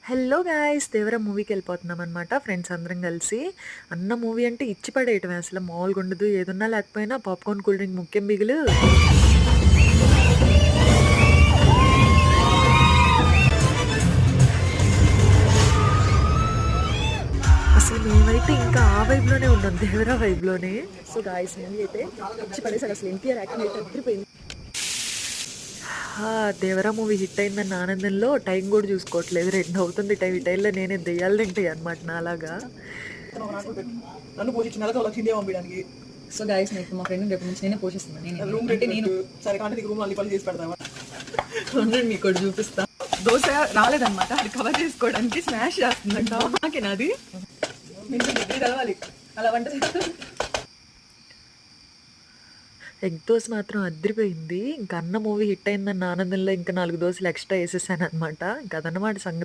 Hello guys! 'Devara' మూవీకెళ్ళిపోతున్నామనమాట friends అందరం కలిసి. అన్న మూవీ అంటే ఇచ్చి పడేయటమే అసల మామూలుగుండదు. ఏదున్నా లేకపోయినా పాప్‌కార్న్, కూల్ డ్రింక్ ముఖ్యం బిగులు. అసలు మేమైతే ఇంకా ఆ వైబ్‌లోనే ఉన్నాం. 'దేవర' వైబ్‌లోనే. సో గాయ్స్ మూవీ అయితే ఇచ్చి పడేసాడు. అసలు ఎన్టీఆర్ యాక్టింగ్ అయితే అదిరిపోయింది. 'దేవర' మూవీ హిట్ అయిందన్న ఆనందంలో టైం గూడా చూసుకోవట్లేదు. 2 అవుతుంది టైం. ఈ టైంలో నేనే దెయ్యాలు తింటాయన్నమాట నాలాగా. నన్ను పోషించి నెలకు వాళ్ళకి ఇండియా పంపించడానికి. సో గైస్ ఇప్పుడు మా ఫ్రెండ్ రేపు నుంచి నేనే పోషిస్తున్నాను. నేను రూమ్ అంటే నేను సరే కానీ నీకు రూమ్ అల్లి పని చేసి పెడతావా? ఉండండి మీకు ఒకటి చూపిస్తా. దోశ రాలేదన్నమాట, అది కవర్ చేసుకోవడానికి స్మాష్ చేస్తుందంట. నాకే నాది నేను డిగ్రీ చదవాలి అలా వంట చేస్తాను. ఎగ్ దోస మాత్రం అదిరిపోయింది. ఇంక అన్న మూవీ హిట్ అయిందన్న ఆనందంలో ఇంకా 4 దోసలు ఎక్స్‌ట్రా ఏసేసాననమాట. ఇంక అదనమాట సంగతి.